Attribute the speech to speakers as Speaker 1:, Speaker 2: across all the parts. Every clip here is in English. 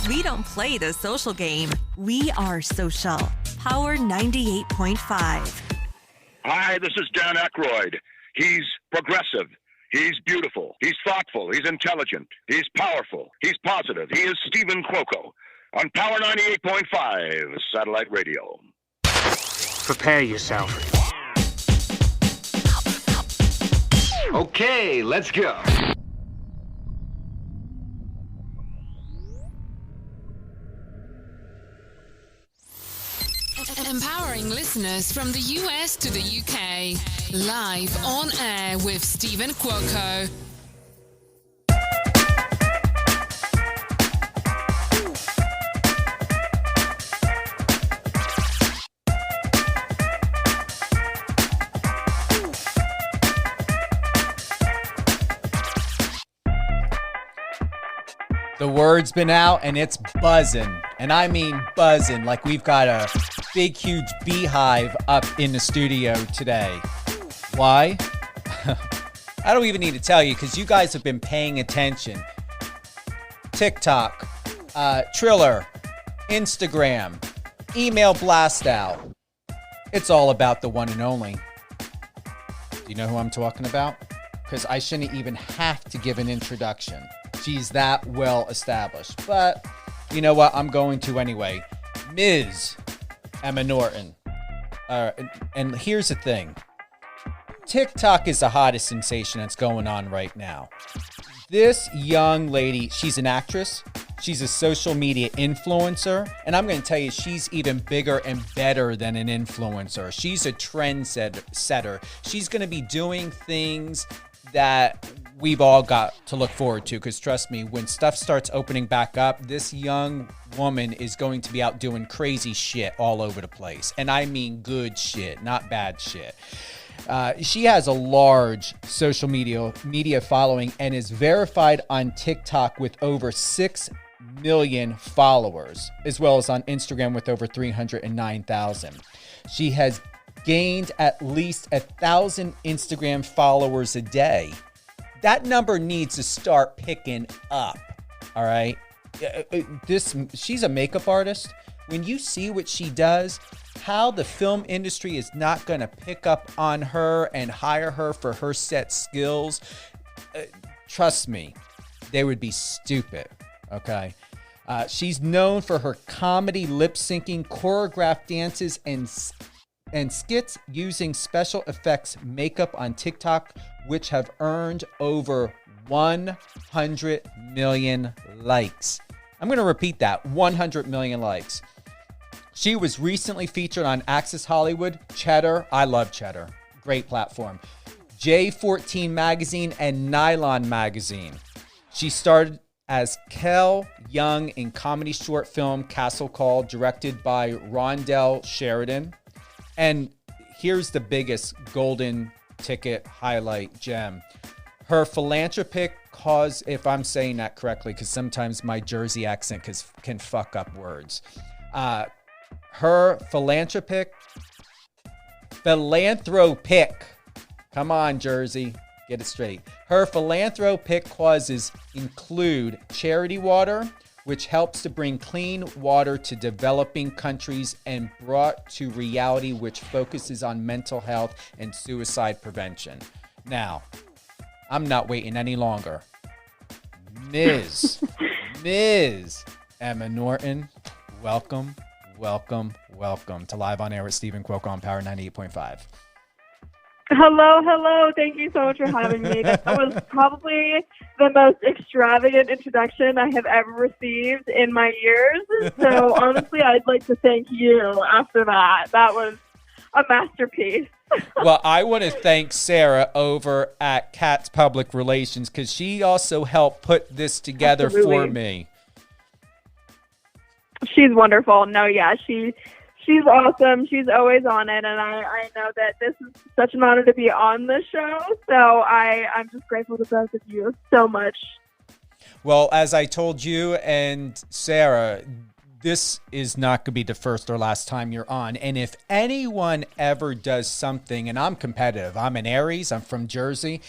Speaker 1: We don't play the social game. We are social. Power 98.5.
Speaker 2: Hi, this is Dan Aykroyd. He's progressive. He's beautiful. He's thoughtful. He's intelligent. He's powerful. He's positive. He is Stephen Cuoco on Power 98.5 Satellite Radio.
Speaker 3: Prepare yourself.
Speaker 4: Okay, let's go.
Speaker 5: Empowering listeners from the US to the UK. Live on air with Stephen Cuoco.
Speaker 6: The word's been out and it's buzzing. And I mean buzzing, like we've got a big, huge beehive up in the studio today. Why? I don't even need to tell you because you guys have been paying attention. TikTok, Triller, Instagram, email blast out. It's all about the one and only. Do you know who I'm talking about? Because I shouldn't even have to give an introduction. She's that well established. But you know what? I'm going to anyway. Ms. Emma Norton. And here's the thing. TikTok is the hottest sensation that's going on right now. This young lady, she's an actress. She's a social media influencer. And I'm going to tell you, she's even bigger and better than an influencer. She's a trend setter. She's going to be doing things that we've all got to look forward to, because trust me, when stuff starts opening back up, this young woman is going to be out doing crazy shit all over the place. And I mean good shit, not bad shit. She has a large social media following and is verified on TikTok with over 6 million followers, as well as on Instagram with over 309,000. She has gained at least 1,000 Instagram followers a day. That number needs to start picking up. All right. She's a makeup artist. When you see what she does, how the film industry is not going to pick up on her and hire her for her set skills, trust me, they would be stupid. Okay. She's known for her comedy, lip syncing, choreographed dances, and skits using special effects makeup on TikTok, which have earned over 100 million likes. I'm going to repeat that, 100 million likes. She was recently featured on Access Hollywood, Cheddar, I love Cheddar, great platform, J14 Magazine, and Nylon Magazine. She started as Kel Young in comedy short film Castle Call, directed by Rondell Sheridan. And here's the biggest golden ticket highlight gem. Her philanthropic cause, if I'm saying that correctly, because sometimes my Jersey accent can fuck up words. Her philanthropic, come on, Jersey, get it straight. Her philanthropic causes include Charity Water, which helps to bring clean water to developing countries, and Brought to Reality, which focuses on mental health and suicide prevention. Now, I'm not waiting any longer. Ms. Emma Norton, welcome to Live on Air with Stephen Cuoco on Power 98.5.
Speaker 7: Hello. Thank you so much for having me. That was probably the most extravagant introduction I have ever received in my years. So honestly, I'd like to thank you after that. That was a masterpiece.
Speaker 6: Well, I want to thank Sarah over at Cat's Public Relations, because she also helped put this together for me.
Speaker 7: She's wonderful. No, yeah, she's awesome. She's always on it, and I know that this is such an honor to be on the show. So I'm just grateful to both of you so much.
Speaker 6: Well, as I told you and Sarah, this is not going to be the first or last time you're on. And if anyone ever does something, and I'm competitive, I'm an Aries, I'm from Jersey.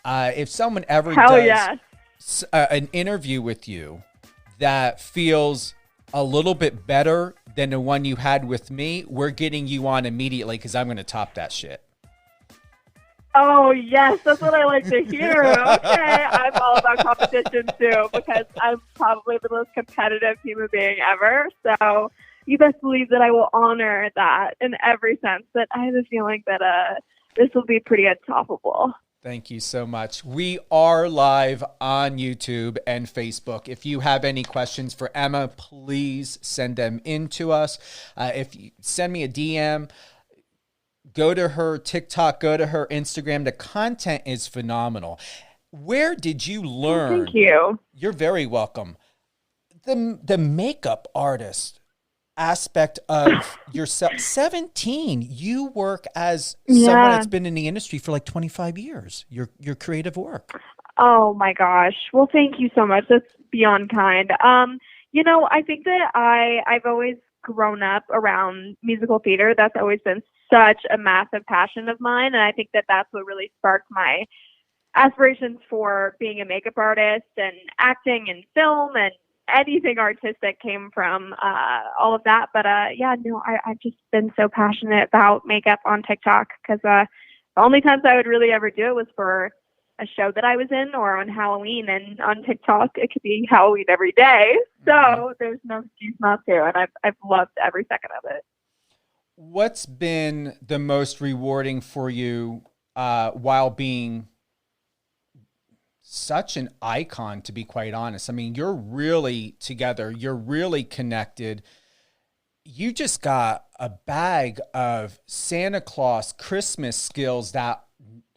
Speaker 6: If someone ever does an interview with you that feels a little bit better than the one you had with me, we're getting you on immediately because I'm going to top that shit.
Speaker 7: Oh, yes, that's what I like to hear. Okay, I'm all about competition, too, because I'm probably the most competitive human being ever. So you best believe that I will honor that in every sense, but I have a feeling that this will be pretty unstoppable.
Speaker 6: Thank you so much. We are live on YouTube and Facebook. If you have any questions for Emma, please send them in to us. If you send me a DM, go to her TikTok, go to her Instagram. The content is phenomenal. Where did you learn?
Speaker 7: Thank you.
Speaker 6: You're very welcome. The makeup artist aspect of yourself. 17. You work as someone that's been in the industry for like 25 years. Your creative work.
Speaker 7: Oh my gosh. Well, thank you so much. That's beyond kind. I think that I've always grown up around musical theater. That's always been such a massive passion of mine, and I think that that's what really sparked my aspirations for being a makeup artist and acting and film and anything artistic came from all of that. But I've just been so passionate about makeup on TikTok because the only times I would really ever do it was for a show that I was in or on Halloween, and on TikTok it could be Halloween every day. So there's no excuse not to, and I've loved every second of it.
Speaker 6: What's been the most rewarding for you while being such an icon, to be quite honest? I mean, you're really together. You're really connected. You just got a bag of Santa Claus Christmas skills that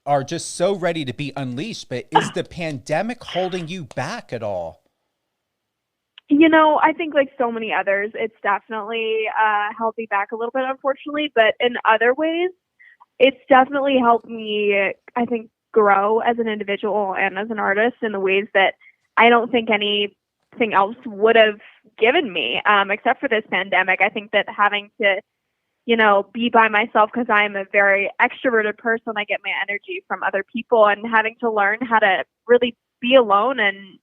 Speaker 6: are just so ready to be unleashed. But is the pandemic holding you back at all?
Speaker 7: I think like so many others, it's definitely held me back a little bit, unfortunately. But in other ways, it's definitely helped me, I think, grow as an individual and as an artist in the ways that I don't think anything else would have given me, except for this pandemic. I think that having to, be by myself because I'm a very extroverted person, I get my energy from other people, and having to learn how to really be alone and,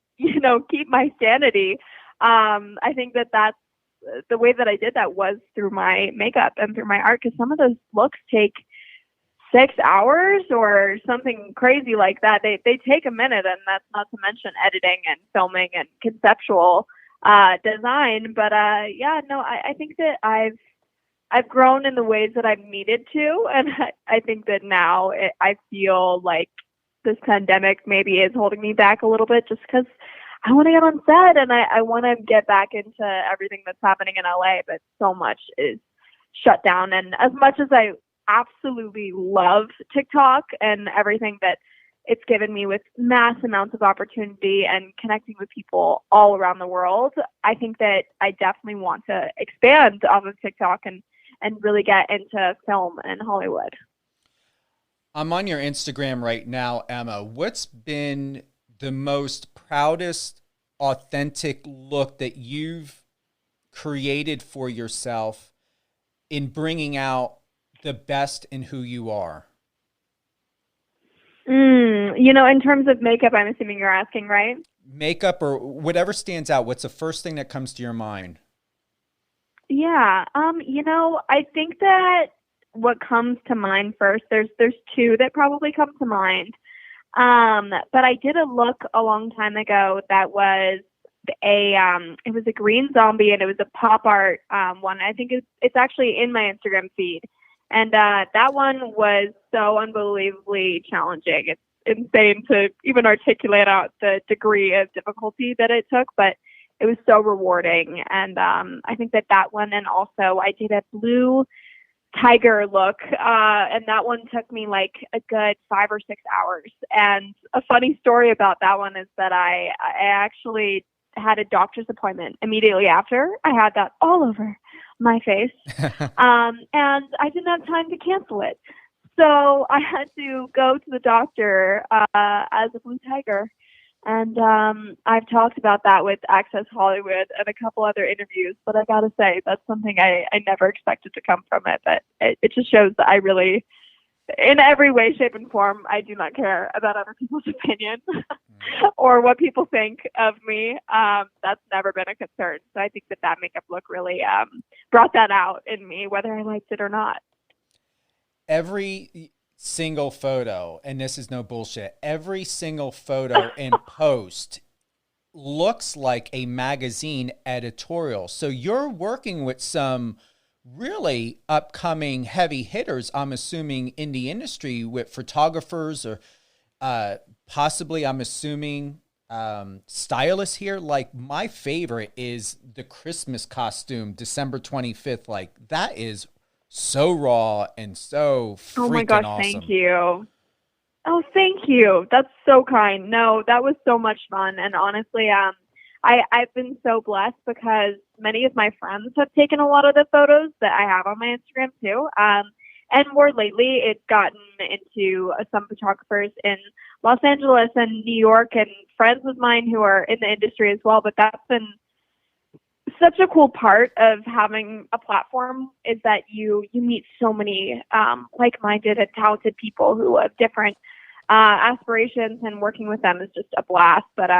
Speaker 7: keep my sanity. I think that that's the way that I did that was through my makeup and through my art, because some of those looks take 6 hours or something crazy like that. They take a minute, and that's not to mention editing and filming and conceptual design. But I think that I've grown in the ways that I've needed to, and I think that now I feel like this pandemic maybe is holding me back a little bit, just because I want to get on set and I want to get back into everything that's happening in LA, but so much is shut down. And as much as I absolutely love TikTok and everything that it's given me with mass amounts of opportunity and connecting with people all around the world, I think that I definitely want to expand off of TikTok and really get into film and Hollywood.
Speaker 6: I'm on your Instagram right now, Emma. What's been the most proudest, authentic look that you've created for yourself in bringing out the best in who you are?
Speaker 7: In terms of makeup, I'm assuming you're asking, right?
Speaker 6: Makeup or whatever stands out. What's the first thing that comes to your mind?
Speaker 7: Yeah. I think that what comes to mind first, there's two that probably come to mind. But I did a look a long time ago that was it was a green zombie, and it was a pop art one. I think it's actually in my Instagram feed. And that one was so unbelievably challenging. It's insane to even articulate out the degree of difficulty that it took, but it was so rewarding. And I think that one, and also I did a blue tiger look, and that one took me like a good 5 or 6 hours. And a funny story about that one is that I actually had a doctor's appointment immediately after. I had that all over my face, and I didn't have time to cancel it. So I had to go to the doctor as a blue tiger. And I've talked about that with Access Hollywood and a couple other interviews, but I gotta say, that's something I never expected to come from it. But it just shows that I really in every way, shape, and form, I do not care about other people's opinion or what people think of me. That's never been a concern. So I think that makeup look really brought that out in me, whether I liked it or not.
Speaker 6: Every single photo, and this is no bullshit, every single photo and post looks like a magazine editorial. So you're working with some really upcoming heavy hitters, I'm assuming, in the industry, with photographers or possibly, I'm assuming, stylists here. Like, my favorite is the Christmas costume, December 25th. Like, that is so raw and so freaking
Speaker 7: oh my gosh,
Speaker 6: awesome.
Speaker 7: Thank you. Oh, thank you. That's so kind. No, that was so much fun. And honestly, I've been so blessed because many of my friends have taken a lot of the photos that I have on my Instagram too. And more lately, it's gotten into some photographers in Los Angeles and New York and friends of mine who are in the industry as well. But that's been such a cool part of having a platform, is that you meet so many like-minded and talented people who have different aspirations, and working with them is just a blast. But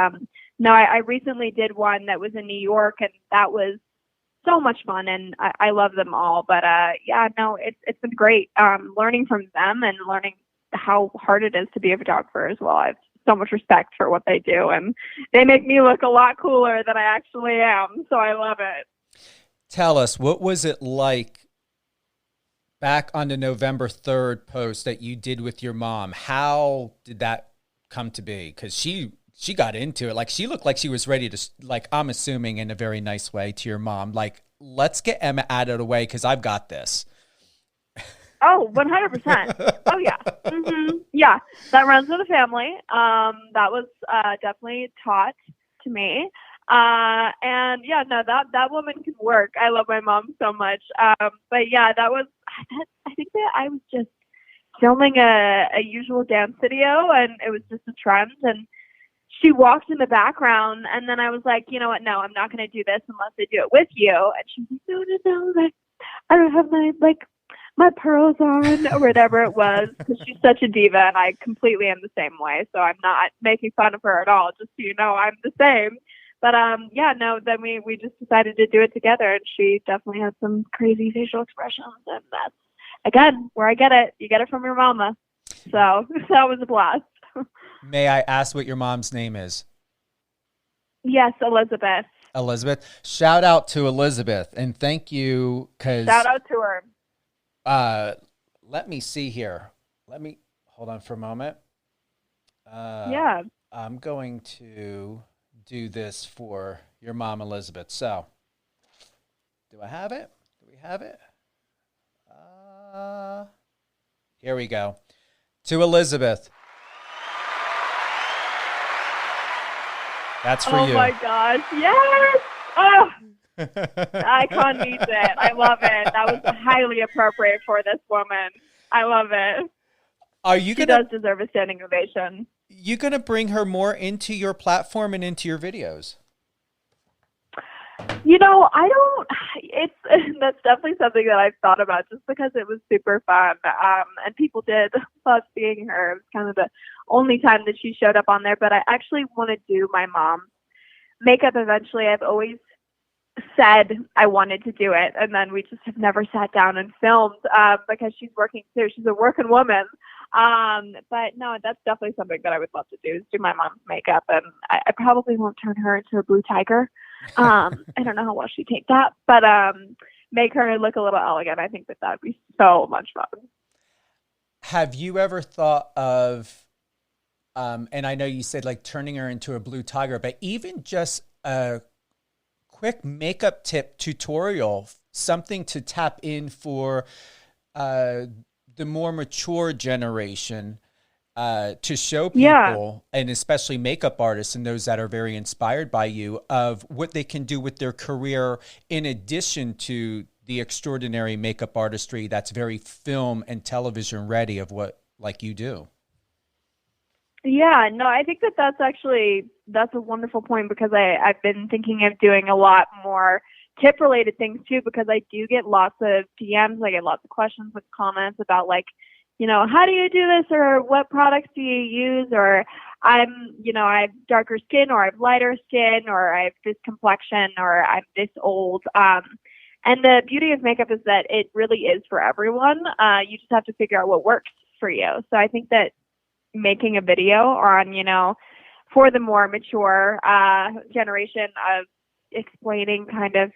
Speaker 7: no, I recently did one that was in New York, and that was so much fun, and I love them all. But yeah, no, it's been great learning from them and learning how hard it is to be a photographer as well. I have so much respect for what they do, and they make me look a lot cooler than I actually am. So I love it.
Speaker 6: Tell us, what was it like back on the November 3rd post that you did with your mom? How did that come to be? Because she got into it. Like, she looked like she was ready to, like, I'm assuming in a very nice way, to your mom, like, let's get Emma out of the way because I've got this.
Speaker 7: Oh, 100%. Oh, yeah. Yeah, that runs in the family. That was definitely taught to me. And yeah, no, that woman can work. I love my mom so much. But yeah, I think that I was just filming a usual dance video, and it was just a trend. And she walked in the background, and then I was like, you know what? No, I'm not going to do this unless I do it with you. And she was like, no, like, I don't have my pearls on, or whatever it was, because she's such a diva, and I completely am the same way. So I'm not making fun of her at all. Just so you know, I'm the same. But yeah, no, then we just decided to do it together, and she definitely had some crazy facial expressions, and that's, again, where I get it. You get it from your mama. So that was a blast.
Speaker 6: May I ask what your mom's name is?
Speaker 7: Yes, Elizabeth.
Speaker 6: Elizabeth. Shout out to Elizabeth, and thank you.
Speaker 7: Shout out to her.
Speaker 6: Let me see here. Let me hold on for a moment.
Speaker 7: Yeah.
Speaker 6: I'm going to do this for your mom, Elizabeth. So, do I have it? Do we have it? Here we go. To Elizabeth. That's for you.
Speaker 7: Oh my gosh. Yes. Oh. Icon needs it. I love it. That was highly appropriate for this woman. I love it. She does deserve a standing ovation.
Speaker 6: You gonna bring her more into your platform and into your videos?
Speaker 7: You know, I don't. That's definitely something that I've thought about, just because it was super fun, and people did love seeing her. It was kind of the only time that she showed up on there. But I actually want to do my mom's makeup eventually. I've always said I wanted to do it, and then we just have never sat down and filmed because she's working too. She's a working woman. But no, that's definitely something that I would love to do, is do my mom's makeup, and I probably won't turn her into a blue tiger. I don't know how well she'd take that, but make her look a little elegant. I think that would be so much fun.
Speaker 6: Have you ever thought of, and I know you said like turning her into a blue tiger, but even just a quick makeup tip tutorial, something to tap in for the more mature generation, to show people, and especially makeup artists and those that are very inspired by you, of what they can do with their career in addition to the extraordinary makeup artistry that's very film and television ready of what like you do.
Speaker 7: Yeah, no, I think that's a wonderful point, because I've been thinking of doing a lot more tip related things too, because I do get lots of DMs, I get lots of questions and comments about like how do you do this, or what products do you use, or I have darker skin, or I have lighter skin, or I have this complexion, or I'm this old. And the beauty of makeup is that it really is for everyone. You just have to figure out what works for you. So I think that making a video on, for the more mature generation of explaining kind of,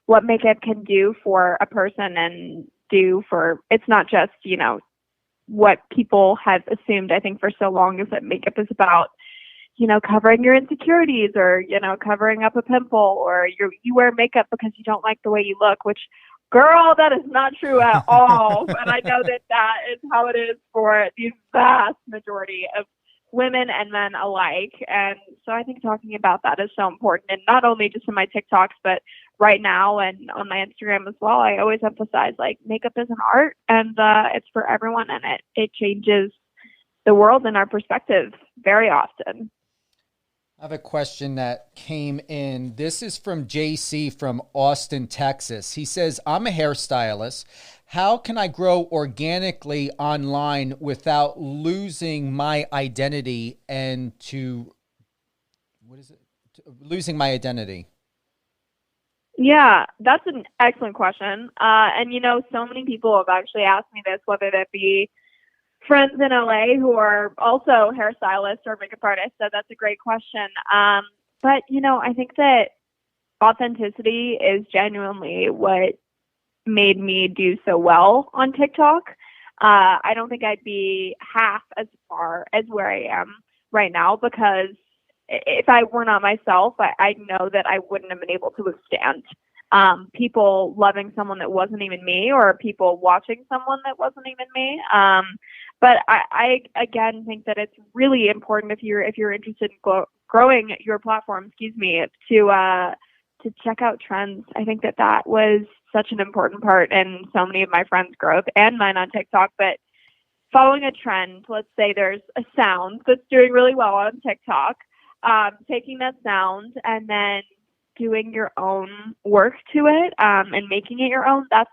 Speaker 7: what makeup can do for a person and it's not just, what people have assumed, I think, for so long is that makeup is about, covering your insecurities, or, covering up a pimple, or you wear makeup because you don't like the way you look, which, girl, that is not true at all. And I know that is how it is for the vast majority of women and men alike. And so I think talking about that is so important. And not only just in my TikToks, but right now and on my Instagram as well, I always emphasize makeup is an art, and it's for everyone, and it changes the world and our perspective very often.
Speaker 6: I have a question that came in. This is from JC from Austin, Texas. He says, I'm a hairstylist. How can I grow organically online without losing my identity losing my identity?
Speaker 7: Yeah, that's an excellent question. And so many people have actually asked me this, whether that be friends in LA who are also hairstylists or makeup artists. So that's a great question. But I think that authenticity is genuinely what made me do so well on TikTok. I don't think I'd be half as far as where I am right now, because if I were not myself, I know that I wouldn't have been able to withstand people loving someone that wasn't even me, or people watching someone that wasn't even me. But I again think that it's really important if you're interested in growing your platform, to check out trends. I think that was such an important part in so many of my friends' growth and mine on TikTok. But following a trend, let's say there's a sound that's doing really well on TikTok, taking that sound and then doing your own work to it, and making it your own, that's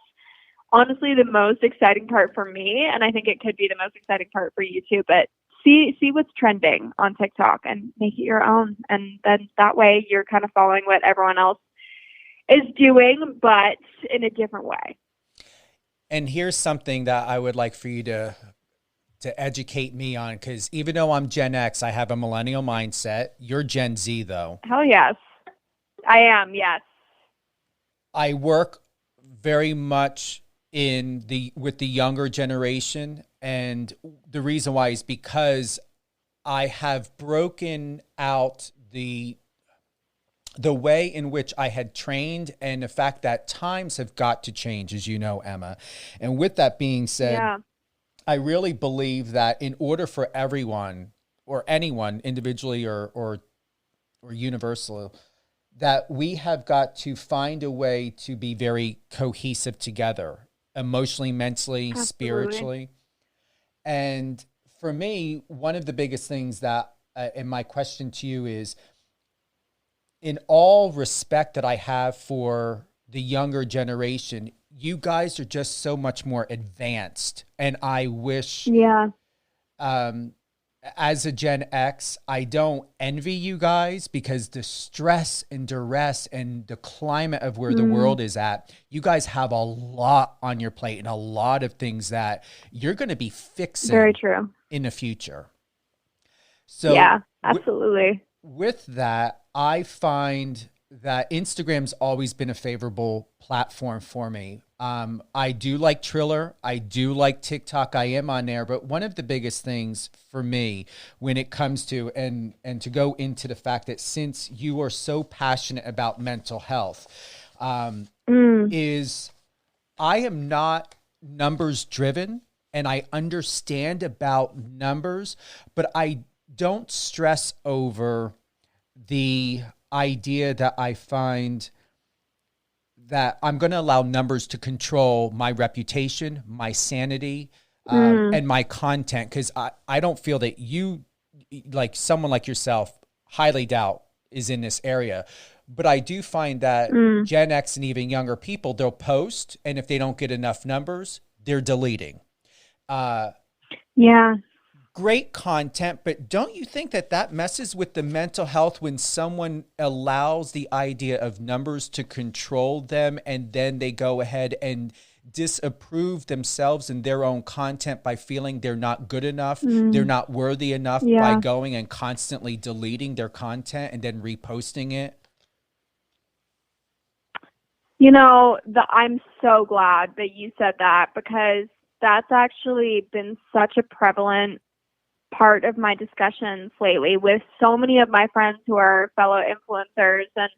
Speaker 7: honestly the most exciting part for me. And I think it could be the most exciting part for you too. But see what's trending on TikTok and make it your own. And then that way you're kind of following what everyone else is doing, but in a different way.
Speaker 6: And here's something that I would like for you to educate me on, because even though I'm Gen X, I have a millennial mindset. You're Gen Z, though.
Speaker 7: Hell yes. I am, yes.
Speaker 6: I work very much with the younger generation, and the reason why is because I have broken out the way in which I had trained, and the fact that times have got to change, as you know, Emma. And with that being said, yeah. I really believe that in order for everyone or anyone individually or universal, that we have got to find a way to be very cohesive together, emotionally, mentally, absolutely, spiritually. And for me, one of the biggest things that, and my question to you is, in all respect that I have for the younger generation, you guys are just so much more advanced. And I wish, as a Gen X, I don't envy you guys, because the stress and duress and the climate of where the world is at, you guys have a lot on your plate and a lot of things that you're going to be fixing
Speaker 7: very true
Speaker 6: in the future. So
Speaker 7: yeah, absolutely.
Speaker 6: With that, I find that Instagram's always been a favorable platform for me. I do like Triller. I do like TikTok. I am on there. But one of the biggest things for me when it comes to, and to go into the fact that since you are so passionate about mental health, is I am not numbers driven, and I understand about numbers, but I don't stress over the idea that I find that I'm going to allow numbers to control my reputation, my sanity, and my content. Because I don't feel that you, like someone like yourself, highly doubt is in this area. But I do find that Gen X and even younger people, they'll post, and if they don't get enough numbers, they're deleting.
Speaker 7: Yeah.
Speaker 6: Great content, but don't you think that messes with the mental health when someone allows the idea of numbers to control them, and then they go ahead and disapprove themselves and their own content by feeling they're not good enough, they're not worthy enough, by going and constantly deleting their content and then reposting it?
Speaker 7: You know, I'm so glad that you said that, because that's actually been such a prevalent part of my discussions lately with so many of my friends who are fellow influencers. And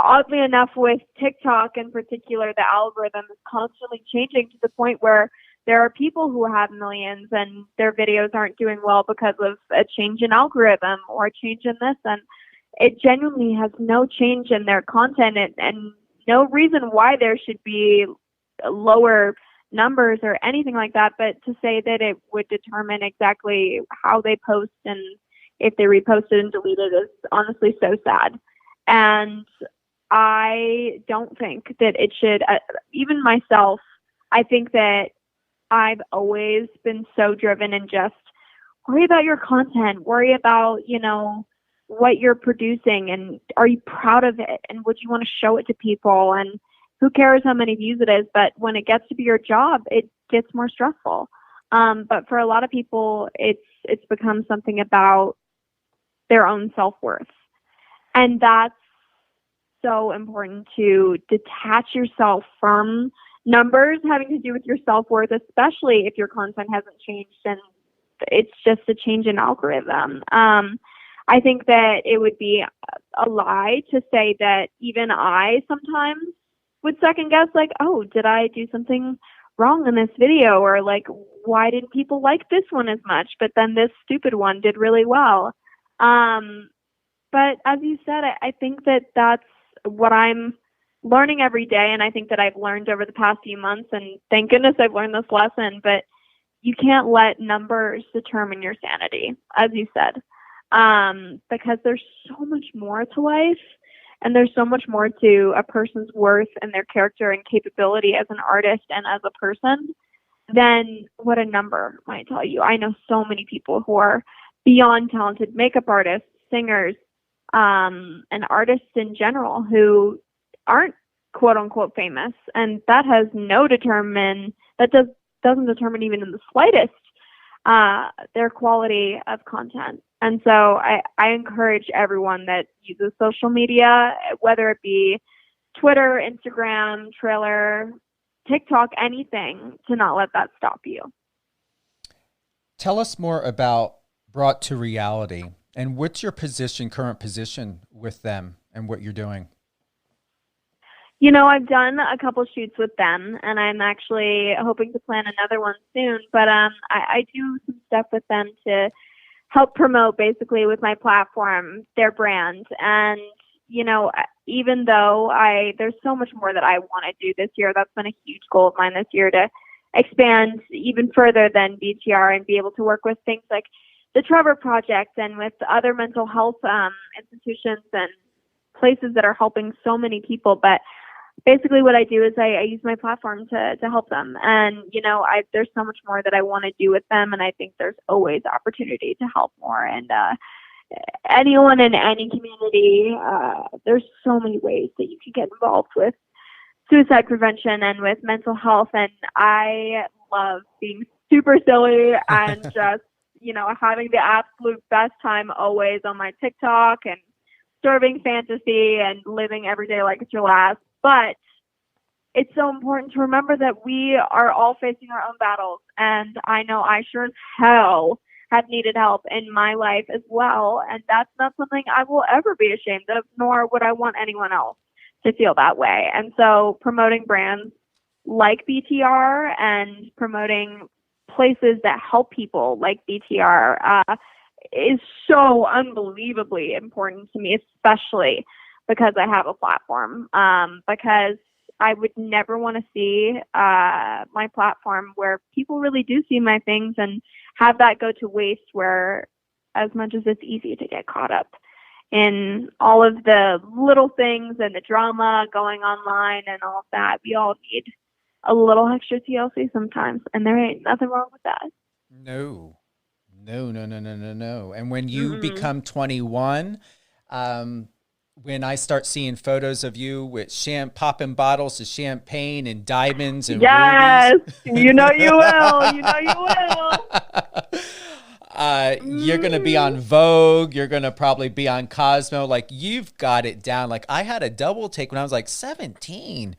Speaker 7: oddly enough, with TikTok in particular, the algorithm is constantly changing to the point where there are people who have millions and their videos aren't doing well because of a change in algorithm or a change in this. And it genuinely has no change in their content, and no reason why there should be lower numbers or anything like that, but to say that it would determine exactly how they post and if they repost it and delete it is honestly so sad. And I don't think that it should, even myself, I think that I've always been so driven and just worry about your content, worry about, you know, what you're producing, and are you proud of it, and would you want to show it to people, and who cares how many views it is? But when it gets to be your job, it gets more stressful. But for a lot of people, it's become something about their own self-worth. And that's so important, to detach yourself from numbers having to do with your self-worth, especially if your content hasn't changed and it's just a change in algorithm. I think that it would be a lie to say that even I sometimes would second guess, like, oh, did I do something wrong in this video? Or like, why did people like this one as much, but then this stupid one did really well? But as you said, I think that that's what I'm learning every day. And I think that I've learned over the past few months, and thank goodness I've learned this lesson, but you can't let numbers determine your sanity, as you said, because there's so much more to life. And there's so much more to a person's worth and their character and capability as an artist and as a person than what a number might tell you. I know so many people who are beyond talented makeup artists, singers, and artists in general who aren't quote unquote famous. And that has doesn't determine even in the slightest their quality of content. And so I encourage everyone that uses social media, whether it be Twitter, Instagram, Trailer, TikTok, anything, to not let that stop you.
Speaker 6: Tell us more about Brought to Reality, and what's your current position with them and what you're doing?
Speaker 7: You know, I've done a couple shoots with them, and I'm actually hoping to plan another one soon. But I do some stuff with them to help promote, basically, with my platform, their brand. And, you know, even though there's so much more that I want to do this year, that's been a huge goal of mine this year, to expand even further than BTR and be able to work with things like the Trevor Project and with other mental health institutions and places that are helping so many people. But basically what I do is I use my platform to help them. And, you know, there's so much more that I want to do with them. And I think there's always opportunity to help more. And anyone in any community, there's so many ways that you can get involved with suicide prevention and with mental health. And I love being super silly and just, you know, having the absolute best time always on my TikTok and serving fantasy and living every day like it's your last. But it's so important to remember that we are all facing our own battles. And I know I sure as hell have needed help in my life as well. And that's not something I will ever be ashamed of, nor would I want anyone else to feel that way. And so promoting brands like BTR and promoting places that help people like BTR is so unbelievably important to me, especially because I have a platform, because I would never want to see my platform where people really do see my things and have that go to waste, where as much as it's easy to get caught up in all of the little things and the drama going online and all of that, we all need a little extra TLC sometimes, and there ain't nothing wrong with that.
Speaker 6: No. And when you become 21, when I start seeing photos of you with popping bottles of champagne and diamonds and rubies.
Speaker 7: You know you will. You know you will.
Speaker 6: You're going to be on Vogue. You're going to probably be on Cosmo. Like, you've got it down. Like, I had a double take when I was like 17.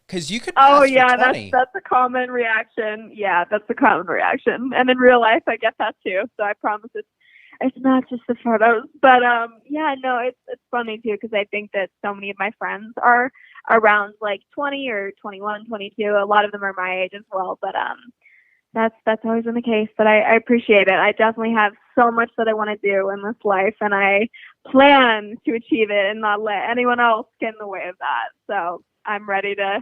Speaker 6: Because you could pass for 20.
Speaker 7: That's a common reaction. Yeah, that's a common reaction. And in real life, I get that too. So I promise it's not just the photos. But it's funny too, because I think that so many of my friends are around like 20 or 21, 22. A lot of them are my age as well. But that's always been the case. But I appreciate it. I definitely have so much that I want to do in this life, and I plan to achieve it and not let anyone else get in the way of that. So I'm ready to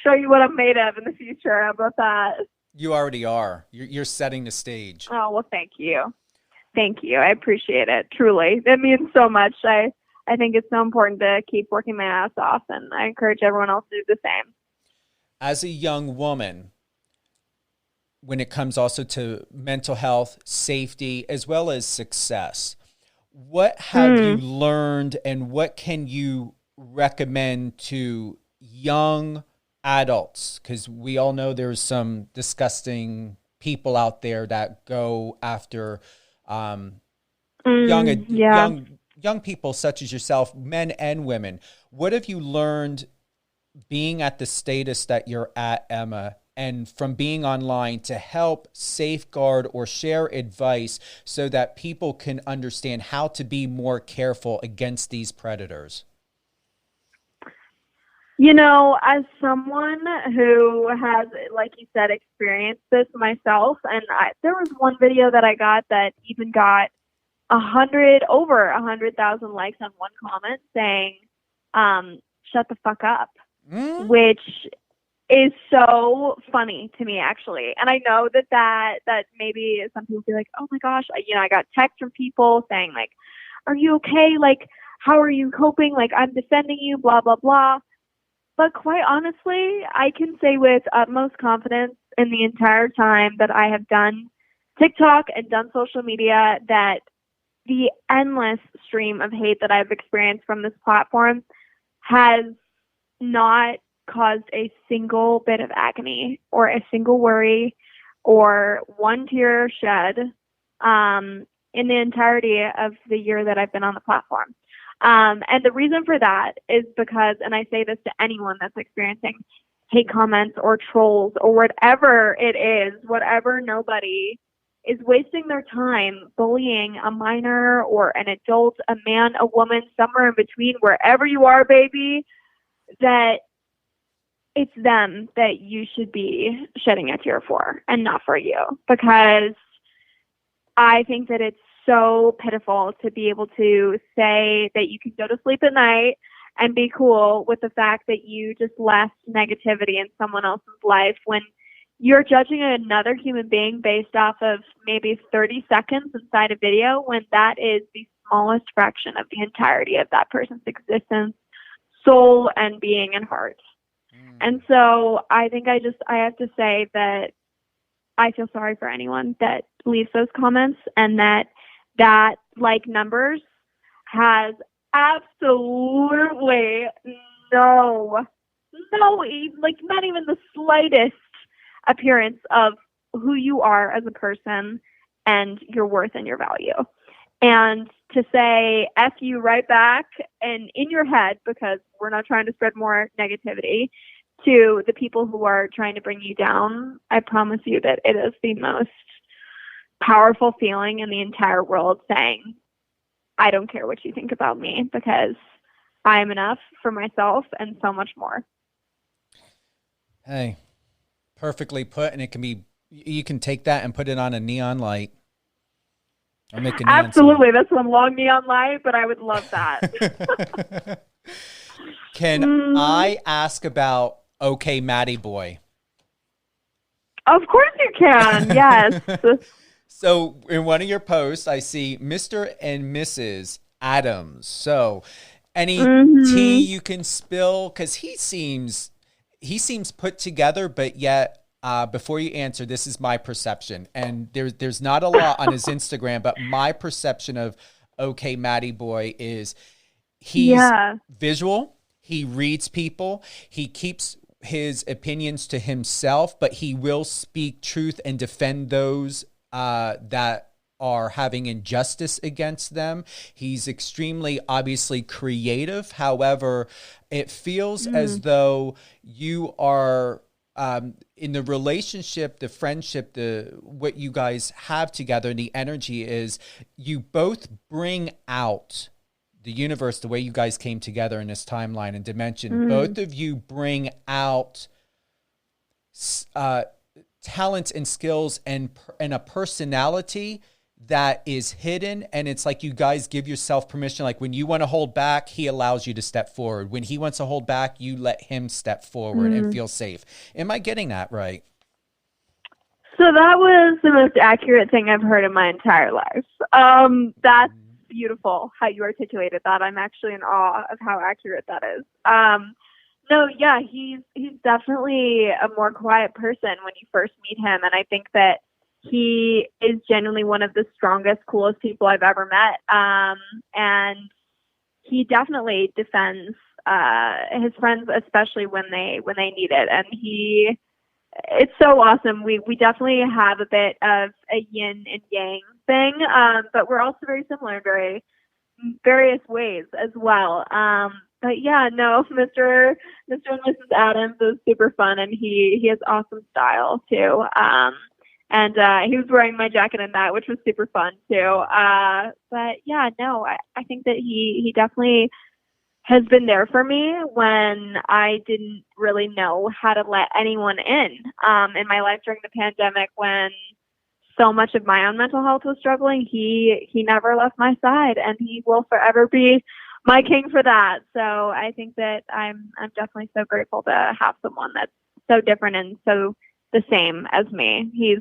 Speaker 7: show you what I'm made of in the future. How about that?
Speaker 6: You already are. You're setting the stage.
Speaker 7: Oh, well, thank you. Thank you. I appreciate it. Truly. It means so much. I think it's so important to keep working my ass off, and I encourage everyone else to do the same.
Speaker 6: As a young woman, when it comes also to mental health, safety, as well as success, what have you learned, and what can you recommend to young adults? Because we all know there's some disgusting people out there that go after young people such as yourself, men and women. What have you learned being at the status that you're at, Emma, and from being online to help safeguard or share advice so that people can understand how to be more careful against these predators?
Speaker 7: You know, as someone who has, like you said, experienced this myself, and there was one video that I got that even got over 100,000 likes on one comment saying, shut the fuck up, which is so funny to me, actually. And I know that maybe some people be like, oh my gosh, I got texts from people saying like, are you okay? Like, how are you coping? Like, I'm defending you, blah, blah, blah. But quite honestly, I can say with utmost confidence in the entire time that I have done TikTok and done social media that the endless stream of hate that I've experienced from this platform has not caused a single bit of agony or a single worry or one tear shed in the entirety of the year that I've been on the platform. And the reason for that is because, and I say this to anyone that's experiencing hate comments or trolls or whatever it is, whatever nobody is wasting their time bullying a minor or an adult, a man, a woman, somewhere in between, wherever you are, baby, that it's them that you should be shedding a tear for and not for you. Because I think that it's so pitiful to be able to say that you can go to sleep at night and be cool with the fact that you just left negativity in someone else's life when you're judging another human being based off of maybe 30 seconds inside a video, when that is the smallest fraction of the entirety of that person's existence, soul and being and heart. And so I think I have to say that I feel sorry for anyone that leaves those comments, and that like numbers has absolutely no, like not even the slightest appearance of who you are as a person and your worth and your value. And to say F you right back and in your head, because we're not trying to spread more negativity to the people who are trying to bring you down, I promise you that it is the most powerful feeling in the entire world, saying, I don't care what you think about me, because I am enough for myself and so much more.
Speaker 6: Hey, perfectly put. And you can take that and put it on a neon light. Or make a neon
Speaker 7: Absolutely. Sign. That's one long neon light, but I would love that.
Speaker 6: Can I ask about Okay Maddie Boy?
Speaker 7: Of course you can. Yes.
Speaker 6: So in one of your posts, I see Mr. and Mrs. Adams. So any tea you can spill? Because he seems, he seems put together, but yet, before you answer, this is my perception. And there's not a lot on his Instagram, but my perception of OK Maddie Boy is he's visual. He reads people. He keeps his opinions to himself, but he will speak truth and defend those that are having injustice against them. He's extremely, obviously, creative. However, it feels as though you are in the relationship, the friendship, what you guys have together, and the energy is you both bring out the universe, the way you guys came together in this timeline and dimension. Both of you bring out talents and skills and a personality that is hidden, and it's like you guys give yourself permission. Like when you want to hold back, he allows you to step forward. When he wants to hold back, you let him step forward and feel safe. Am I getting that right?
Speaker 7: So that was the most accurate thing I've heard in my entire life. That's beautiful how you articulated that. I'm actually in awe of how accurate that is. No, yeah, he's definitely a more quiet person when you first meet him, and I think that he is genuinely one of the strongest, coolest people I've ever met. And he definitely defends his friends, especially when they need it. And it's so awesome. We definitely have a bit of a yin and yang thing, but we're also very similar in various ways as well. But yeah, no, Mr. and Mrs. Adams is super fun, and he has awesome style too. And he was wearing my jacket in that, which was super fun too. But yeah, no, I think that he definitely has been there for me when I didn't really know how to let anyone in my life during the pandemic, when so much of my own mental health was struggling. He never left my side, and he will forever be my king for that. So I think that I'm definitely so grateful to have someone that's so different and so the same as me. He's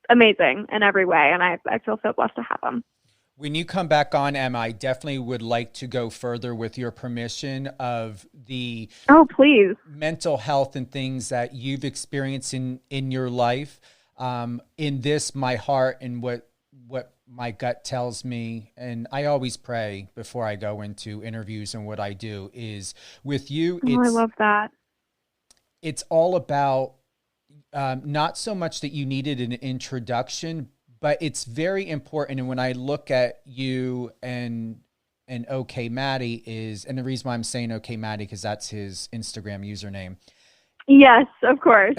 Speaker 7: amazing in every way, and I feel so blessed to have him.
Speaker 6: When you come back on, Emma, I definitely would like to go further with your permission of the
Speaker 7: please
Speaker 6: mental health and things that you've experienced in your life. In this, my heart and what my gut tells me, and I always pray before I go into interviews, and what I do is with you.
Speaker 7: I love that.
Speaker 6: It's all about not so much that you needed an introduction, but it's very important. And when I look at you and OK Maddie and the reason why I'm saying OK Maddie, because that's his Instagram username.
Speaker 7: Yes, of course.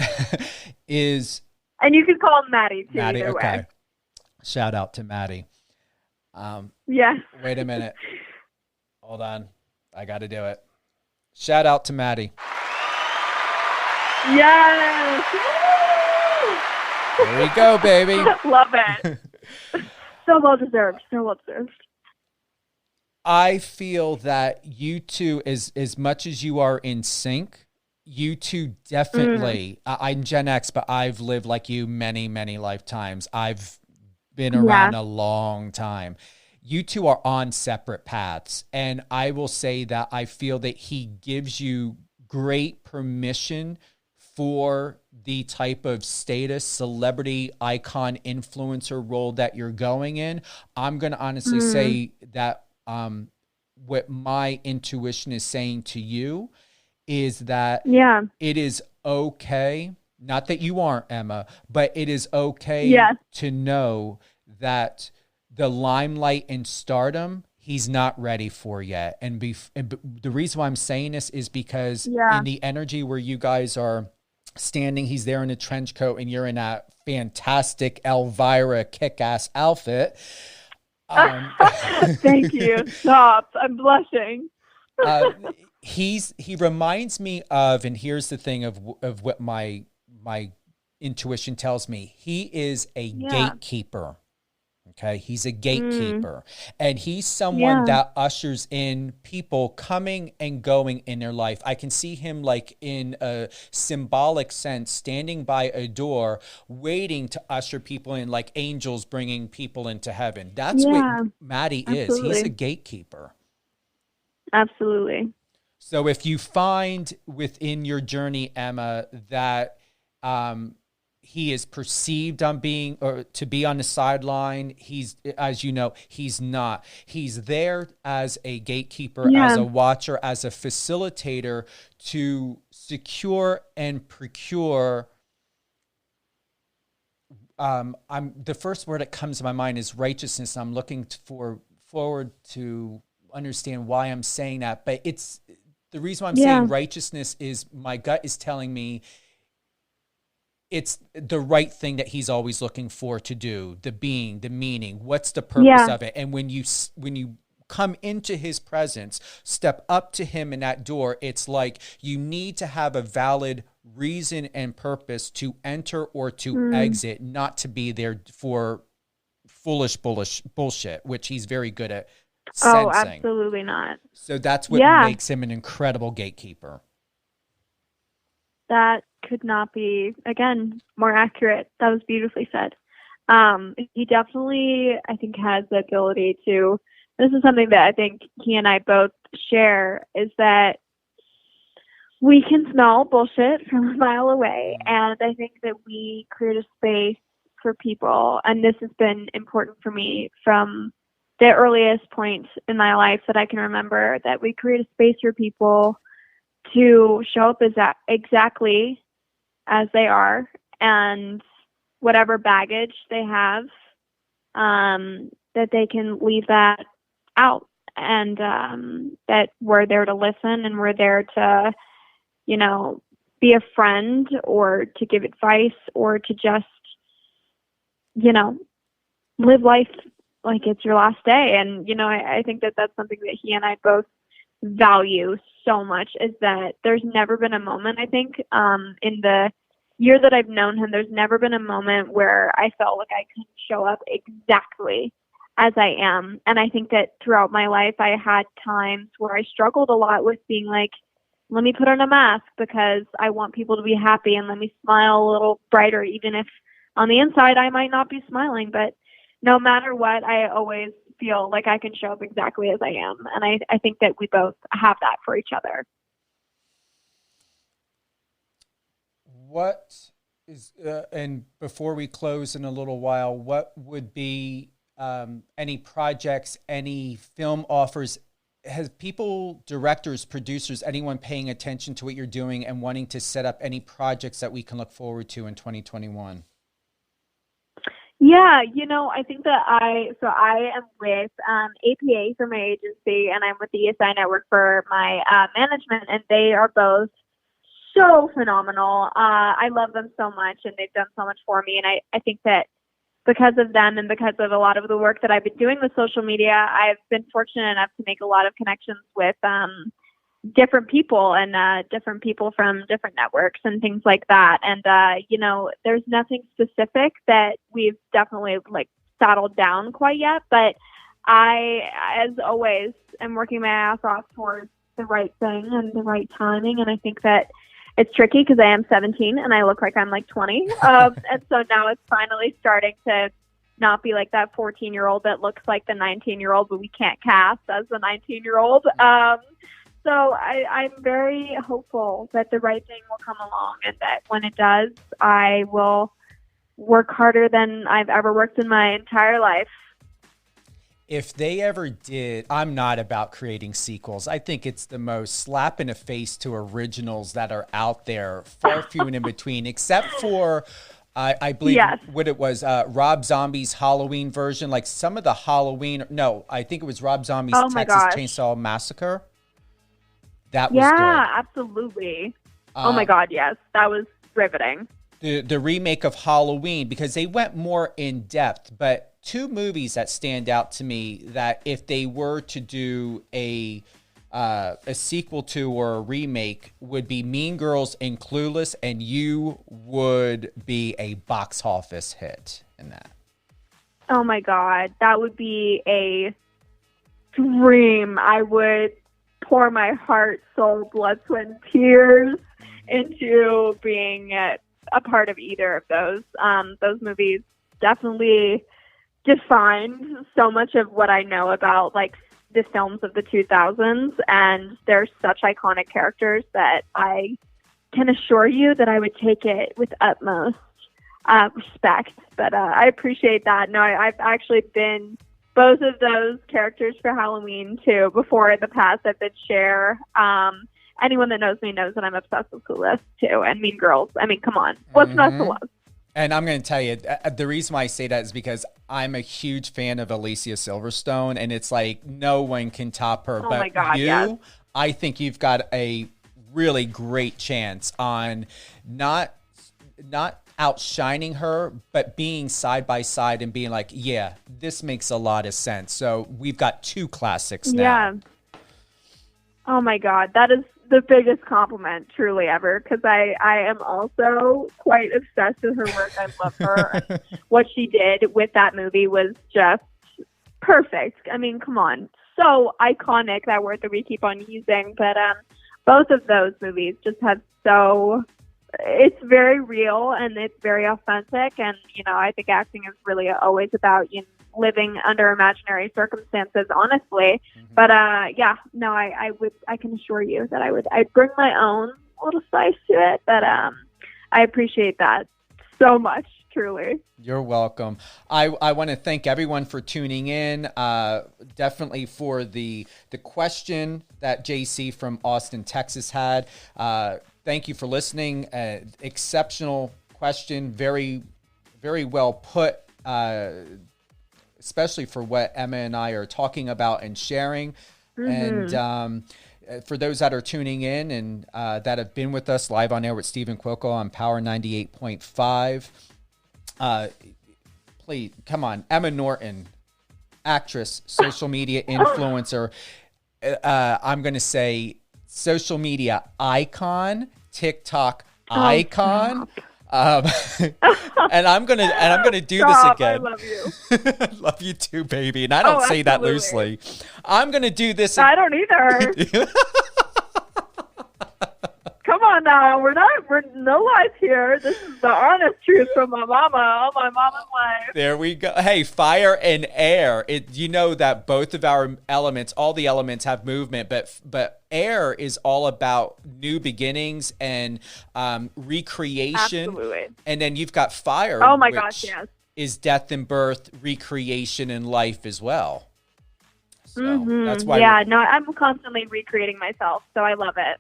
Speaker 6: And
Speaker 7: you could call him Maddie too.
Speaker 6: Maddie,
Speaker 7: either
Speaker 6: okay.
Speaker 7: way.
Speaker 6: Shout out to Maddie.
Speaker 7: Yes.
Speaker 6: Wait a minute. Hold on. I got to do it. Shout out to Maddie.
Speaker 7: Yes.
Speaker 6: There we go, baby.
Speaker 7: Love it. So well deserved. So well deserved.
Speaker 6: I feel that you two, as much as you are in sync, you two definitely, I'm Gen X, but I've lived like you many, many lifetimes. I've been around a long time. You two are on separate paths. And I will say that I feel that he gives you great permission for the type of status, celebrity, icon, influencer role that you're going in. I'm going to honestly say that what my intuition is saying to you is that it is okay, not that you aren't, Emma, but it is okay to know that the limelight and stardom he's not ready for yet. And the reason why I'm saying this is because in the energy where you guys are standing, he's there in a trench coat and you're in a fantastic Elvira kick-ass outfit.
Speaker 7: Thank you. Stop. I'm blushing.
Speaker 6: He reminds me of, and here's the thing of what my intuition tells me. He is a gatekeeper. Okay. He's a gatekeeper, and he's someone that ushers in people coming and going in their life. I can see him like in a symbolic sense, standing by a door, waiting to usher people in, like angels bringing people into heaven. That's what Maddie is. He's a gatekeeper.
Speaker 7: Absolutely.
Speaker 6: So if you find within your journey, Emma, that he is perceived on being or to be on the sideline, he's, as you know, he's not. He's there as a gatekeeper, as a watcher, as a facilitator to secure and procure. The first word that comes to my mind is righteousness. I'm looking forward to understand why I'm saying that, but it's the reason why I'm saying righteousness is my gut is telling me it's the right thing that he's always looking for to do, the being, the meaning, what's the purpose of it. And when you come into his presence, step up to him in that door, it's like you need to have a valid reason and purpose to enter or to exit, not to be there for foolish bullshit, which he's very good at sensing.
Speaker 7: Oh, absolutely not.
Speaker 6: So that's what makes him an incredible gatekeeper.
Speaker 7: That could not be, again, more accurate. That was beautifully said. He definitely, I think, has the ability to, this is something that I think he and I both share, is that we can smell bullshit from a mile away. And I think that we create a space for people. And this has been important for me from the earliest point in my life that I can remember, that we create a space for people to show up exactly as they are, and whatever baggage they have, that they can leave that out, and that we're there to listen, and we're there to, you know, be a friend, or to give advice, or to just, you know, live life like it's your last day. And, you know, I think that that's something that he and I both value so much, is that there's never been a moment, I think, in the year that I've known him, there's never been a moment where I felt like I couldn't show up exactly as I am. And I think that throughout my life, I had times where I struggled a lot with being like, let me put on a mask because I want people to be happy, and let me smile a little brighter, even if on the inside I might not be smiling. But no matter what, I always feel like I can show up exactly as I am. And I think that we both have that for each other.
Speaker 6: What is, and before we close in a little while, what would be any projects, any film offers? Has people, directors, producers, anyone paying attention to what you're doing and wanting to set up any projects that we can look forward to in 2021?
Speaker 7: Yeah, you know, I think that I am with APA for my agency, and I'm with the ESI Network for my management, and they are both so phenomenal. I love them so much, and they've done so much for me, and I think that because of them and because of a lot of the work that I've been doing with social media, I've been fortunate enough to make a lot of connections with different people, and different people from different networks and things like that. And, you know, there's nothing specific that we've definitely like saddled down quite yet, but I, as always, am working my ass off towards the right thing and the right timing. And I think that it's tricky because I am 17 and I look like I'm like 20. And so now it's finally starting to not be like that 14-year-old that looks like the 19-year-old, but we can't cast as the 19-year-old. So I'm very hopeful that the right thing will come along, and that when it does, I will work harder than I've ever worked in my entire life.
Speaker 6: If they ever did, I'm not about creating sequels. I think it's the most slap in the face to originals that are out there, far few and in between, except for, I believe, what it was, Rob Zombie's Halloween version, like some of the Halloween, no, I think it was Rob Zombie's Texas Chainsaw Massacre. That was good.
Speaker 7: Yeah, absolutely. Oh my God, yes. That was riveting.
Speaker 6: The remake of Halloween, because they went more in depth, but two movies that stand out to me that if they were to do a sequel to or a remake would be Mean Girls and Clueless, and you would be a box office hit in that.
Speaker 7: Oh my God, that would be a dream. I would pour my heart, soul, blood, sweat, and tears into being a part of either of those. Those movies definitely defined so much of what I know about like the films of the 2000s, and they're such iconic characters that I can assure you that I would take it with utmost respect. But I appreciate that. No, I've actually been both of those characters for Halloween too. Before in the past, I've been Cher. Anyone that knows me knows that I'm obsessed with Clueless too, and Mean Girls. I mean, come on, what's not to love?
Speaker 6: And I'm going to tell you, the reason why I say that is because I'm a huge fan of Alicia Silverstone, and it's like no one can top her.
Speaker 7: Oh
Speaker 6: but
Speaker 7: my God,
Speaker 6: you,
Speaker 7: yes.
Speaker 6: I think you've got a really great chance on not outshining her, but being side by side and being like, yeah, this makes a lot of sense. So we've got two classics now.
Speaker 7: Yeah. Oh my God, that is the biggest compliment truly ever, because I am also quite obsessed with her work. I love her. What she did with that movie was just perfect. I mean, come on. So iconic, that word that we keep on using. But both of those movies just have it's very real and it's very authentic. And, I think acting is really always about, living under imaginary circumstances, honestly. But I can assure you that I'd bring my own little spice to it. But I appreciate that so much, truly.
Speaker 6: You're welcome. I want to thank everyone for tuning in. Definitely for the question that JC from Austin, Texas had. Thank you for listening. Exceptional question. Very, very well put. Especially for what Emma and I are talking about and sharing. And for those that are tuning in and that have been with us live on air with Stephen Cuoco on Power 98.5, please, come on. Emma Norton, actress, social media influencer. I'm going to say social media icon, TikTok icon. And I'm gonna do this again.
Speaker 7: I love you.
Speaker 6: Love you too, baby. And I don't say that loosely. I'm gonna do this.
Speaker 7: I don't either. Come on now, we're no lies here. This is the honest truth from my mama, all my mama's life.
Speaker 6: There we go. Hey, fire and air. That both of our elements, all the elements have movement, but air is all about new beginnings and recreation.
Speaker 7: Absolutely.
Speaker 6: And then you've got fire.
Speaker 7: Oh my gosh, yes.
Speaker 6: Is death and birth, recreation and life as well. So that's why.
Speaker 7: Yeah, no, I'm constantly recreating myself, so I love it.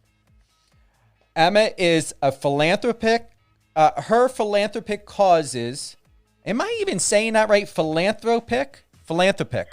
Speaker 6: Emma is a philanthropic. Her philanthropic causes. Am I even saying that right? Philanthropic.
Speaker 7: Philanthropic.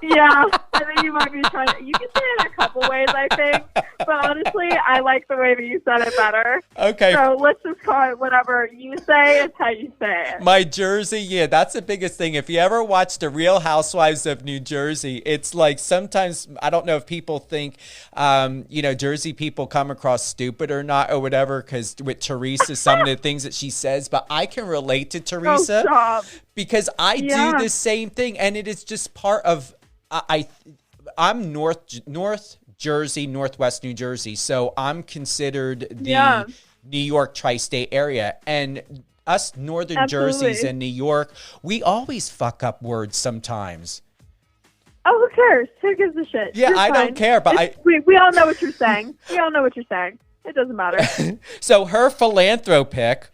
Speaker 7: Yeah, I think you might be trying to. You can say it a couple ways, I think. But honestly, I like the way that you said it better.
Speaker 6: Okay.
Speaker 7: So let's just call it whatever you say. It's how you say it.
Speaker 6: My Jersey, yeah, that's the biggest thing. If you ever watch The Real Housewives of New Jersey, it's like sometimes, I don't know if people think, Jersey people come across stupid or not or whatever, because with Teresa, some of the things that she says, but I can relate to Teresa because I do the same thing. And it is just part of, I'm North Jersey, Northwest New Jersey. So I'm considered the New York tri-state area. And us Northern Jerseys and New York, we always fuck up words sometimes.
Speaker 7: Oh, who cares? Who gives a shit?
Speaker 6: Yeah, I don't care, but
Speaker 7: we all know what you're saying. We all know what you're saying. It doesn't matter.
Speaker 6: So her philanthropic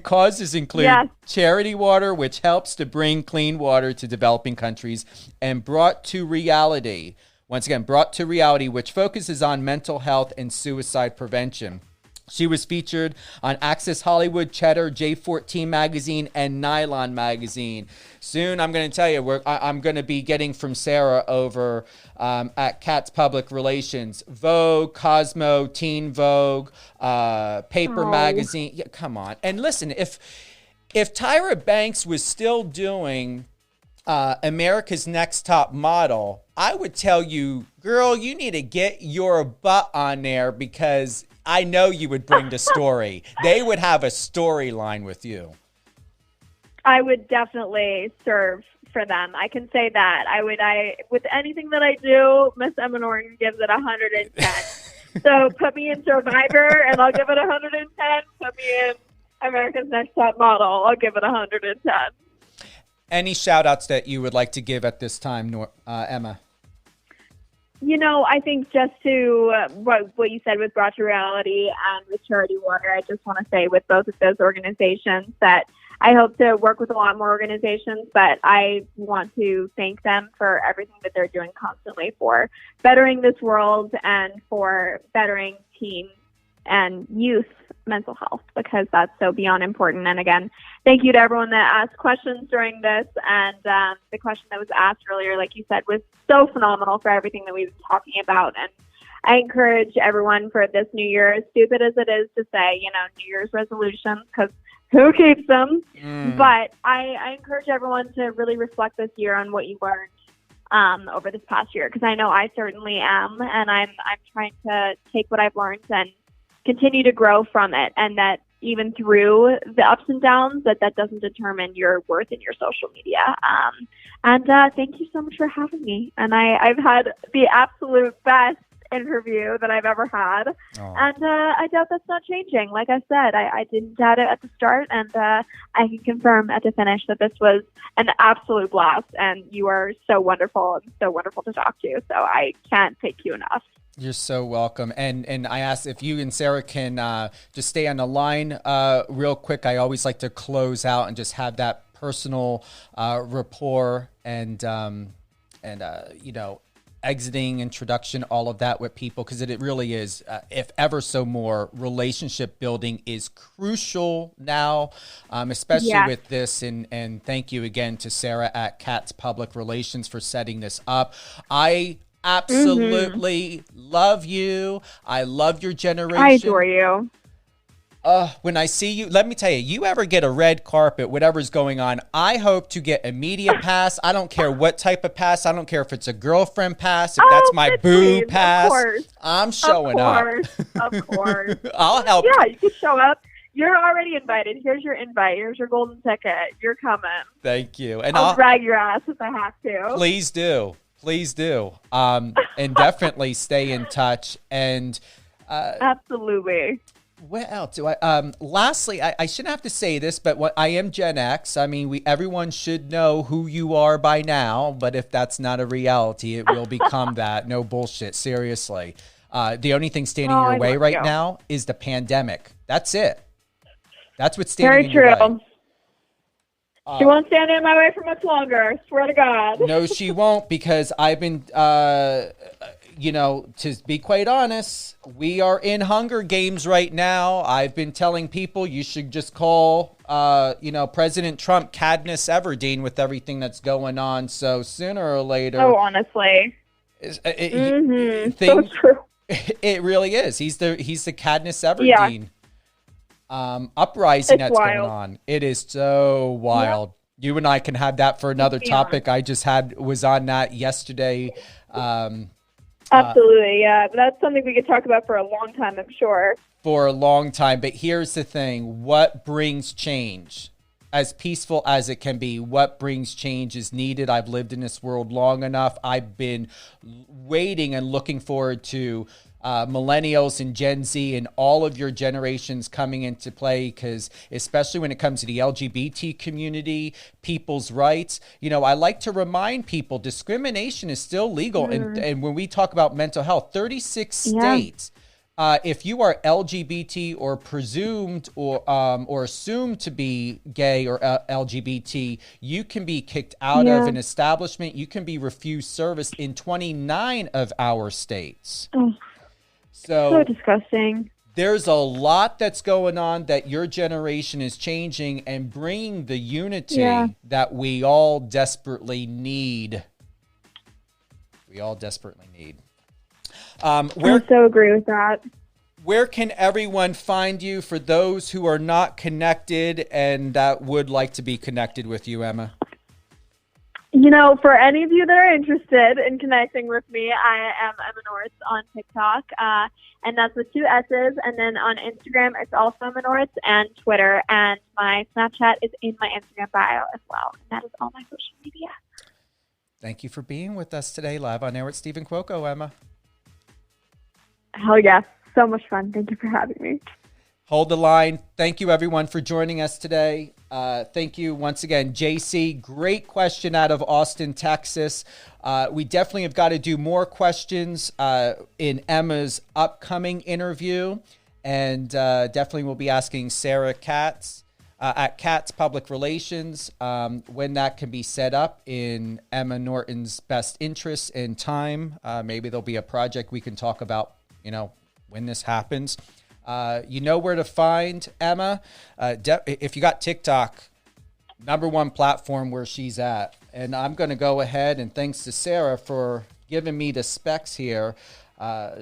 Speaker 6: causes include charity water, which helps to bring clean water to developing countries, and brought to reality, which focuses on mental health and suicide prevention. She was featured on Access Hollywood, Cheddar, J14 Magazine, and Nylon Magazine. Soon, I'm going to tell you, I'm going to be getting from Sarah over at Kat's Public Relations, Vogue, Cosmo, Teen Vogue, Paper Magazine. Yeah, come on. And listen, if Tyra Banks was still doing America's Next Top Model, I would tell you, girl, you need to get your butt on there, because I know you would bring the story. They would have a storyline with you.
Speaker 7: I would definitely serve for them. I can say that. I with anything that I do, Miss Emma Norton gives it 110. So put me in Survivor and I'll give it 110. Put me in America's Next Top Model, I'll give it 110.
Speaker 6: Any shout outs that you would like to give at this time, Emma?
Speaker 7: I think just to what you said with Brought to Reality and with Charity Water, I just want to say with both of those organizations that I hope to work with a lot more organizations, but I want to thank them for everything that they're doing constantly for bettering this world and for bettering teen and youth mental health, because that's so beyond important. And again, thank you to everyone that asked questions during this. And the question that was asked earlier, like you said, was so phenomenal for everything that we've been talking about. And I encourage everyone for this New Year, as stupid as it is to say, New Year's resolutions, because who keeps them? But I encourage everyone to really reflect this year on what you learned over this past year, because I know I certainly am, and I'm trying to take what I've learned and continue to grow from it, and that even through the ups and downs, that doesn't determine your worth in your social media. And thank you so much for having me. And I've had the absolute best interview that I've ever had. And I doubt that's not changing. Like I said, I didn't doubt it at the start, and I can confirm at the finish that this was an absolute blast, and you are so wonderful and so wonderful to talk to. So I can't thank you enough.
Speaker 6: You're so welcome. And I asked if you and Sarah can just stay on the line real quick. I always like to close out and just have that personal rapport and exiting, introduction, all of that with people, because it really is, if ever so more, relationship building is crucial now, especially with this. And thank you again to Sarah at Katz Public Relations for setting this up. I absolutely love you. I love your generation.
Speaker 7: I adore you.
Speaker 6: When I see you, let me tell you, you ever get a red carpet, whatever's going on, I hope to get a media pass. I don't care what type of pass. I don't care if it's a girlfriend pass, if that's my boo pass. I'm showing up.
Speaker 7: Of course.
Speaker 6: I'll help.
Speaker 7: Yeah, you can show up. You're already invited. Here's your invite. Here's your golden ticket. You're coming.
Speaker 6: Thank you. And
Speaker 7: I'll drag your ass if I have to.
Speaker 6: Please do. Please do. And definitely stay in touch. And
Speaker 7: absolutely.
Speaker 6: What else do I? Lastly, I shouldn't have to say this, but I am Gen X. I mean, everyone should know who you are by now. But if that's not a reality, it will become that. No bullshit. Seriously. The only thing standing in your way right now is the pandemic. That's it. That's what's standing in your way.
Speaker 7: Very true. She won't stand in my way for much longer. I swear to God.
Speaker 6: No, she won't, because I've been, to be quite honest, we are in Hunger Games right now. I've been telling people you should just call, President Trump Katniss Everdeen with everything that's going on. So sooner or later.
Speaker 7: Oh, honestly. So true.
Speaker 6: It really is. He's the Katniss Everdeen. Yeah. Uprising that's wild. Going on. It is so wild. Yeah. You and I can have that for another topic. I just was on that yesterday.
Speaker 7: Absolutely, yeah. That's something we could talk about for a long time, I'm sure.
Speaker 6: For a long time. But here's the thing. What brings change? As peaceful as it can be, what brings change is needed. I've lived in this world long enough. I've been waiting and looking forward to millennials and Gen Z and all of your generations coming into play, because especially when it comes to the LGBT community, people's rights, I like to remind people ascrimination is still legal. And when we talk about mental health, 36 states, if you are LGBT or presumed or assumed to be gay or LGBT, you can be kicked out of an establishment. You can be refused service in 29 of our states. So
Speaker 7: disgusting.
Speaker 6: There's a lot that's going on that your generation is changing and bringing the unity that we all desperately need. I so agree with that. Where can everyone find you for those who are not connected and that would like to be connected with you, Emma?
Speaker 7: For any of you that are interested in connecting with me, I am Emma Norton on TikTok, and that's with 2 S's. And then on Instagram, it's also Emma Norton, and Twitter. And my Snapchat is in my Instagram bio as well. And that is all my social media.
Speaker 6: Thank you for being with us today, live on air with Stephen Cuoco, Emma.
Speaker 7: Hell yeah. So much fun. Thank you for having me.
Speaker 6: Hold the line. Thank you, everyone, for joining us today. Thank you once again, JC. Great question out of Austin, Texas. We definitely have got to do more questions in Emma's upcoming interview. And definitely we'll be asking Sarah Katz at Katz Public Relations when that can be set up in Emma Norton's best interest and time. Maybe there'll be a project we can talk about, when this happens. You know where to find Emma. If you got TikTok, number 1 platform where she's at. And I'm going to go ahead and thanks to Sarah for giving me the specs here.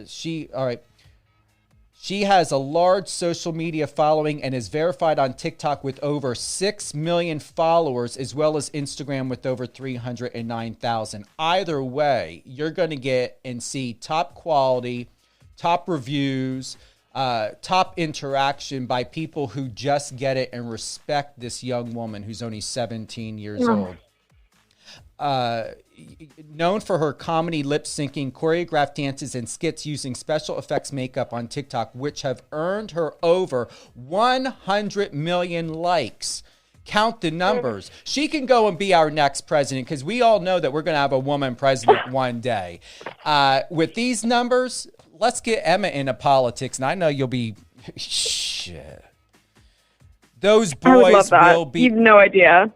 Speaker 6: She has a large social media following and is verified on TikTok with over 6 million followers, as well as Instagram with over 309,000. Either way, you're going to get and see top quality, top reviews, top interaction by people who just get it and respect this young woman who's only 17 years old. Known for her comedy, lip syncing, choreographed dances, and skits using special effects makeup on TikTok, which have earned her over 100 million likes. Count the numbers. She can go and be our next president because we all know that we're going to have a woman president one day. With these numbers, let's get Emma into politics, and I know you'll be shit. Those boys
Speaker 7: I would love that.
Speaker 6: will be.
Speaker 7: You have no idea.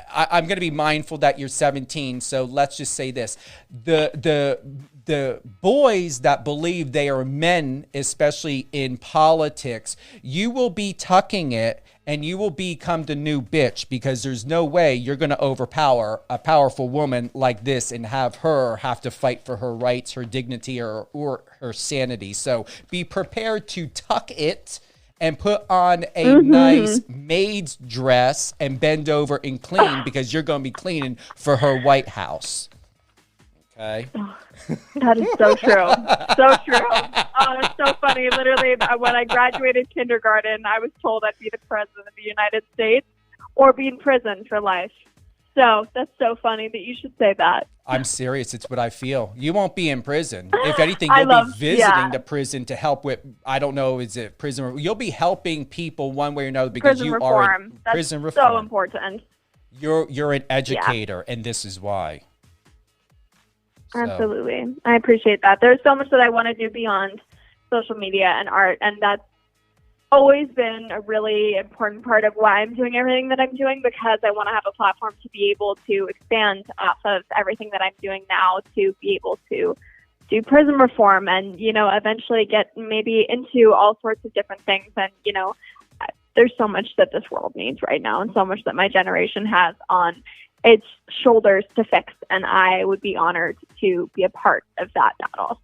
Speaker 6: I'm going to be mindful that you're 17, so let's just say this: the boys that believe they are men, especially in politics, you will be tucking it, and you will become the new bitch because there's no way you're going to overpower a powerful woman like this and have her have to fight for her rights, her dignity, or her sanity. So be prepared to tuck it and put on a nice maid's dress and bend over and clean because you're going to be cleaning for her White House. Okay?
Speaker 7: That is so true. So true. Oh, it's so funny. Literally, when I graduated kindergarten, I was told I'd be the president of the United States or be in prison for life. So that's so funny that you should say that.
Speaker 6: I'm serious. It's what I feel. You won't be in prison. If anything, you'll be visiting the prison to help with, I don't know, is it prison? You'll be helping people one way or another because
Speaker 7: prison
Speaker 6: you
Speaker 7: reform.
Speaker 6: are prison reform.
Speaker 7: So important.
Speaker 6: You're an educator, and this is why. So.
Speaker 7: Absolutely. I appreciate that. There's so much that I want to do beyond social media and art, and that's always been a really important part of why I'm doing everything that I'm doing, because I want to have a platform to be able to expand off of everything that I'm doing now, to be able to do prison reform and, eventually get maybe into all sorts of different things. And, there's so much that this world needs right now and so much that my generation has on its shoulders to fix. And I would be honored to be a part of that battle.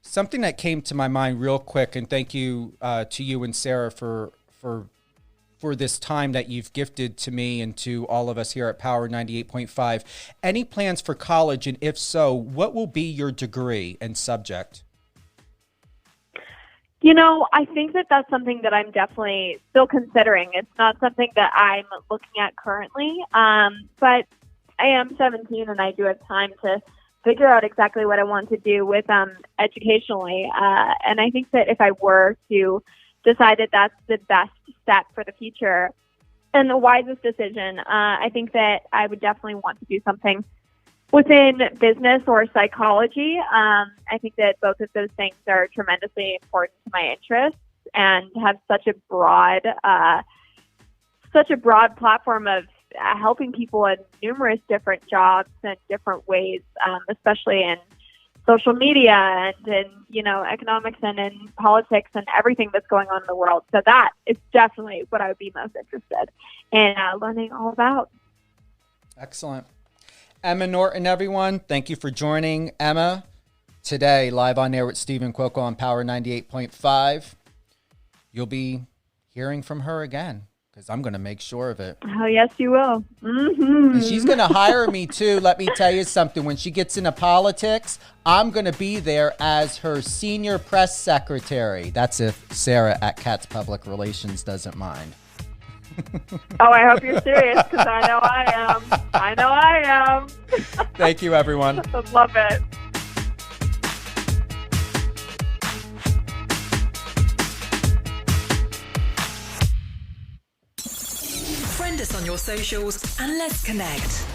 Speaker 6: Something that came to my mind real quick, and thank you to you and Sarah for this time that you've gifted to me and to all of us here at Power 98.5. Any plans for college, and if so, what will be your degree and subject?
Speaker 7: I think that that's something that I'm definitely still considering. It's not something that I'm looking at currently, but I am 17 and I do have time to figure out exactly what I want to do with educationally. And I think that if I were to decide that that's the best step for the future and the wisest decision, I think that I would definitely want to do something within business or psychology. I think that both of those things are tremendously important to my interests and have such a broad platform of helping people in numerous different jobs and different ways, especially in social media and in, economics and in politics and everything that's going on in the world. So that is definitely what I would be most interested in learning all about.
Speaker 6: Excellent. Emma Norton, everyone. Thank you for joining Emma today, live on air with Stephen Cuoco on Power 98.5. You'll be hearing from her again, because I'm going to make sure of it.
Speaker 7: Oh, yes, you will. Mm-hmm.
Speaker 6: And she's going to hire me, too. Let me tell you something. When she gets into politics, I'm going to be there as her senior press secretary. That's if Sarah at Katz Public Relations doesn't mind.
Speaker 7: Oh, I hope you're serious, because I know I am.
Speaker 6: Thank you, everyone.
Speaker 7: I love it.
Speaker 1: your socials and let's connect.